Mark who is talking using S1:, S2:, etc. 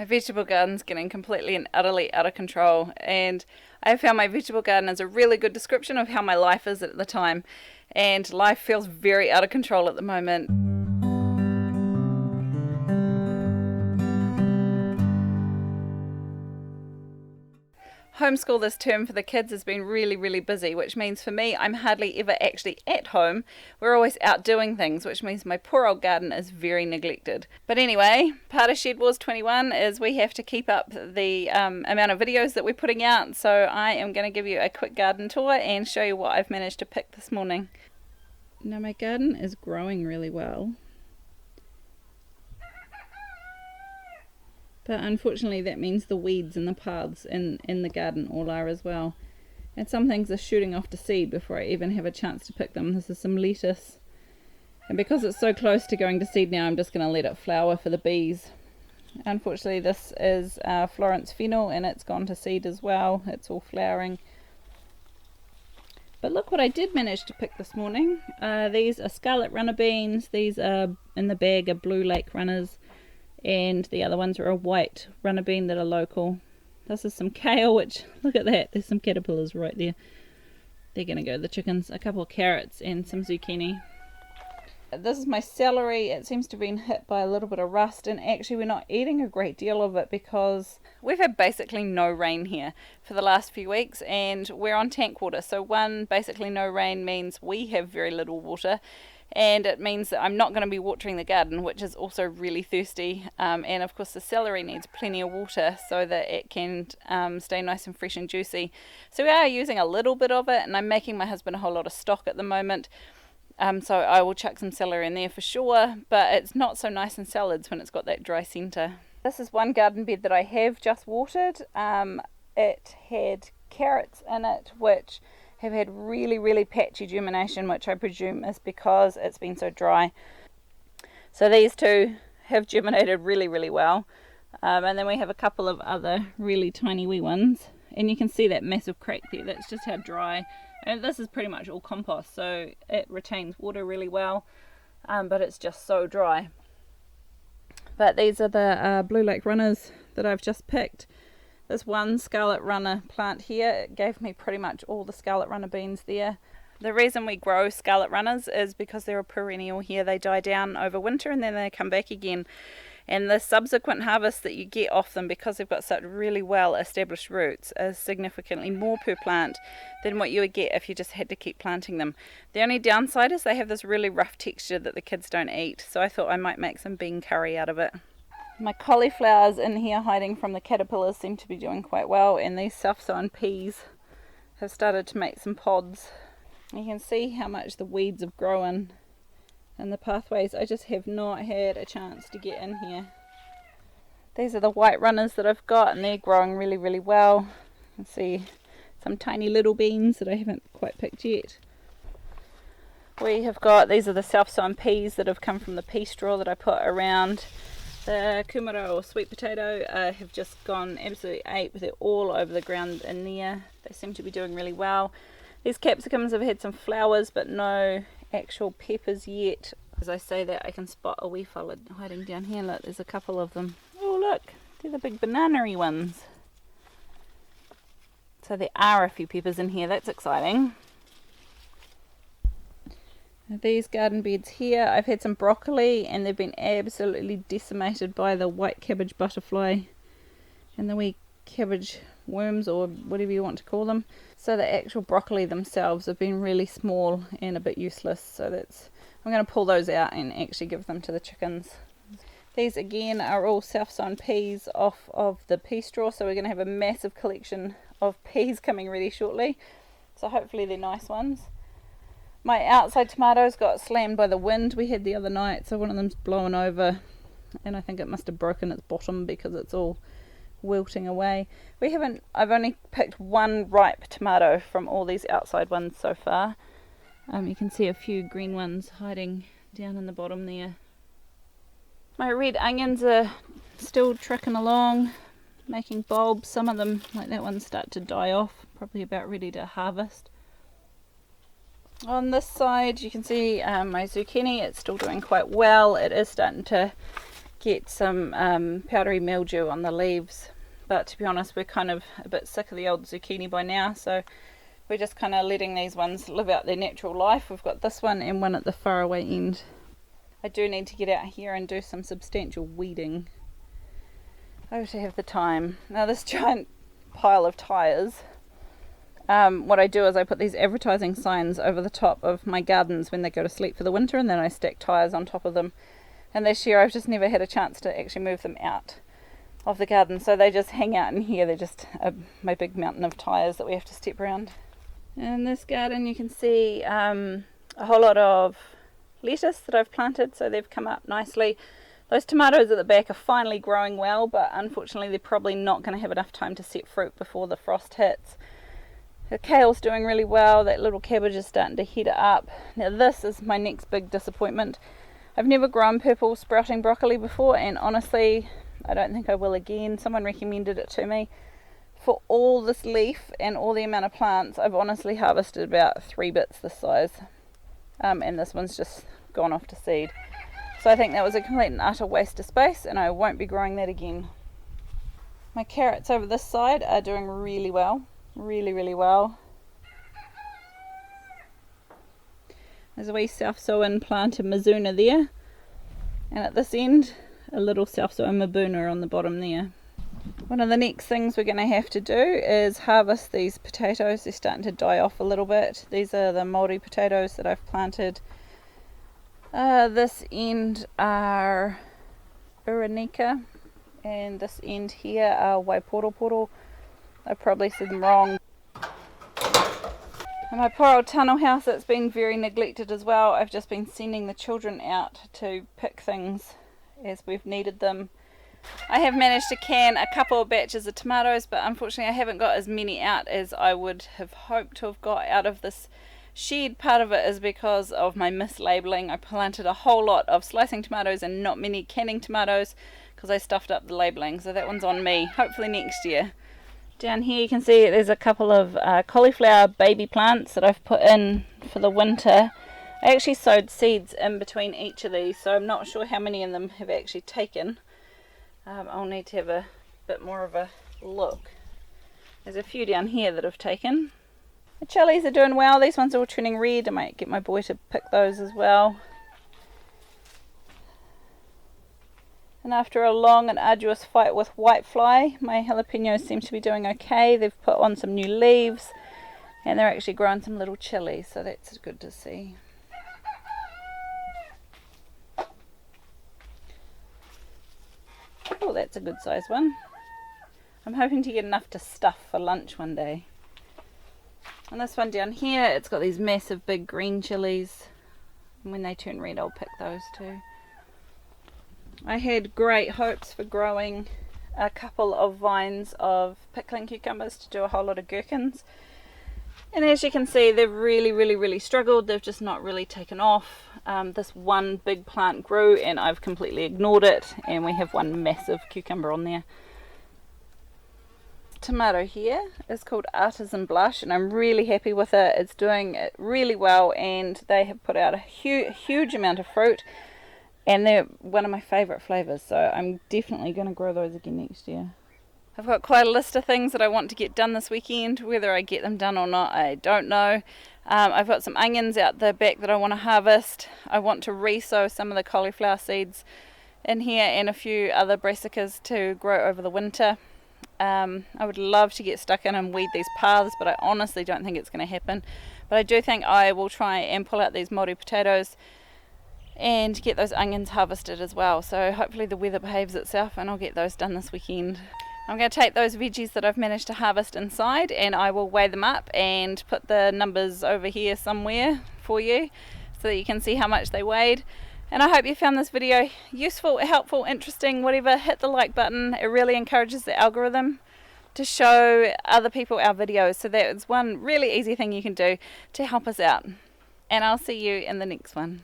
S1: My vegetable garden's getting completely and utterly out of control, and I have found my vegetable garden is a really good description of how my life is at the time, and life feels very out of control at the moment. Homeschool this term for the kids has been really busy, which means for me I'm hardly ever actually at home. We're always out doing things, which means my poor old garden is very neglected. But anyway, part of Shedwars 21 is we have to keep up the amount of videos that we're putting out, so I am going to give you a quick garden tour and show you what I've managed to pick this morning. Now my garden is growing really well, but unfortunately that means the weeds and the paths in the garden all are as well. And some things are shooting off to seed before I even have a chance to pick them. This is some lettuce. And because it's so close to going to seed now, I'm just going to let it flower for the bees. Unfortunately this is Florence Fennel and it's gone to seed as well. It's all flowering. But look what I did manage to pick this morning. These are scarlet runner beans. These are in the bag are blue lake runners. And the other ones are a white runner bean that are local. This is some kale, which, look at that, there's some caterpillars right there. They're going to go to the chickens. A couple of carrots and some zucchini. This is my celery. It seems to have been hit by a little bit of rust, and actually we're not eating a great deal of it because we've had basically no rain here for the last few weeks, and we're on tank water. So basically no rain means we have very little water. And it means that I'm not going to be watering the garden, which is also really thirsty, and of course the celery needs plenty of water so that it can stay nice and fresh and juicy. So we are using a little bit of it, and I'm making my husband a whole lot of stock at the moment, so I will chuck some celery in there for sure, but it's not so nice in salads when it's got that dry centre. This is one garden bed that I have just watered. It had carrots in it which have had really patchy germination, which I presume is because it's been so dry. So these two have germinated really well, and then we have a couple of other really tiny wee ones, and you can see that massive crack there. That's just how dry, and this is pretty much all compost, so it retains water really well, but it's just so dry. But these are the blue lake runners that I've just picked. This one scarlet runner plant here, it gave me pretty much all the scarlet runner beans there. The reason we grow scarlet runners is because they're a perennial here. They die down over winter and then they come back again. And the subsequent harvest that you get off them, because they've got such really well established roots, is significantly more per plant than what you would get if you just had to keep planting them. The only downside is they have this really rough texture that the kids don't eat, so I thought I might make some bean curry out of it. My cauliflowers in here hiding from the caterpillars seem to be doing quite well, and these self-sown peas have started to make some pods. You can see how much the weeds have grown in the pathways. I just have not had a chance to get in here. These are the white runners that I've got, and they're growing really well. You can see some tiny little beans that I haven't quite picked yet. We have got, these are the self-sown peas that have come from the pea straw that I put around. The kumara or sweet potato have just gone absolutely ape. They're all over the ground in there. They seem to be doing really well. These capsicums have had some flowers but no actual peppers yet. As I say that, I can spot a wee fella hiding down here. Look, there's a couple of them. Oh look, they're the big banana-y ones. So there are a few peppers in here, that's exciting. These garden beds here, I've had some broccoli and they've been absolutely decimated by the white cabbage butterfly and the wee cabbage worms, or whatever you want to call them. So the actual broccoli themselves have been really small and a bit useless, so I'm going to pull those out and actually give them to the chickens. These again are all self-sown peas off of the pea straw, so we're going to have a massive collection of peas coming really shortly, so hopefully they're nice ones. My outside tomatoes got slammed by the wind we had the other night, so one of them's blown over and I think it must have broken its bottom because it's all wilting away. I've only picked one ripe tomato from all these outside ones so far. You can see a few green ones hiding down in the bottom there. My red onions are still trucking along, making bulbs. Some of them, like that one, start to die off, probably about ready to harvest. On this side you can see my zucchini, it's still doing quite well. It is starting to get some powdery mildew on the leaves, but to be honest we're kind of a bit sick of the old zucchini by now, so we're just kind of letting these ones live out their natural life. We've got this one and one at the far away end. I do need to get out here and do some substantial weeding. I have to have the time. Now this giant pile of tyres, what I do is I put these advertising signs over the top of my gardens when they go to sleep for the winter, and then I stack tyres on top of them. And this year I've just never had a chance to actually move them out of the garden, so they just hang out in here. They're just my big mountain of tyres that we have to step around. In this garden you can see a whole lot of lettuce that I've planted, so they've come up nicely. Those tomatoes at the back are finally growing well, but unfortunately they're probably not going to have enough time to set fruit before the frost hits. The kale's doing really well. That little cabbage is starting to heat up. Now this is my next big disappointment. I've never grown purple sprouting broccoli before, and honestly I don't think I will again. Someone recommended it to me. For all this leaf and all the amount of plants, I've honestly harvested about 3 bits this size, and this one's just gone off to seed. So I think that was a complete and utter waste of space, and I won't be growing that again. My carrots over this side are doing really well, really well. There's a wee self-sowing plant of Mizuna there, and at this end a little self-sowing Mabuna on the bottom there. One of the next things we're going to have to do is harvest these potatoes. They're starting to die off a little bit. These are the Māori potatoes that I've planted. This end are Uranika, and this end here are Waiporo. I probably said them wrong. And my poor old tunnel house, it's been very neglected as well. I've just been sending the children out to pick things as we've needed them. I have managed to can a couple of batches of tomatoes, but unfortunately I haven't got as many out as I would have hoped to have got out of this shed. Part of it is because of my mislabeling. I planted a whole lot of slicing tomatoes and not many canning tomatoes because I stuffed up the labeling, so that one's on me. Hopefully next year. Down here you can see there's a couple of cauliflower baby plants that I've put in for the winter. I actually sowed seeds in between each of these, so I'm not sure how many of them have actually taken. I'll need to have a bit more of a look. There's a few down here that have taken. The chilies are doing well. These ones are all turning red. I might get my boy to pick those as well. And after a long and arduous fight with whitefly, my jalapenos seem to be doing okay. They've put on some new leaves and they're actually growing some little chilies, so that's good to see. Oh, that's a good size one. I'm hoping to get enough to stuff for lunch one day. And this one down here, it's got these massive big green chilies. And when they turn red, I'll pick those too. I had great hopes for growing a couple of vines of pickling cucumbers to do a whole lot of gherkins. And as you can see, they've really struggled. They've just not really taken off. This one big plant grew and I've completely ignored it, and we have one massive cucumber on there. Tomato here is called Artisan Blush, and I'm really happy with it. It's doing it really well, and they have put out a huge amount of fruit, and they're one of my favourite flavours, so I'm definitely going to grow those again next year. I've got quite a list of things that I want to get done this weekend. Whether I get them done or not, I don't know. I've got some onions out the back that I want to harvest. I want to re-sow some of the cauliflower seeds in here and a few other brassicas to grow over the winter. I would love to get stuck in and weed these paths, but I honestly don't think it's going to happen. But I do think I will try and pull out these Māori potatoes and get those onions harvested as well. So hopefully the weather behaves itself and I'll get those done this weekend. I'm going to take those veggies that I've managed to harvest inside and I will weigh them up and put the numbers over here somewhere for you so that you can see how much they weighed. And I hope you found this video useful, helpful, interesting, whatever. Hit the like button. It really encourages the algorithm to show other people our videos. So that is one really easy thing you can do to help us out. And I'll see you in the next one.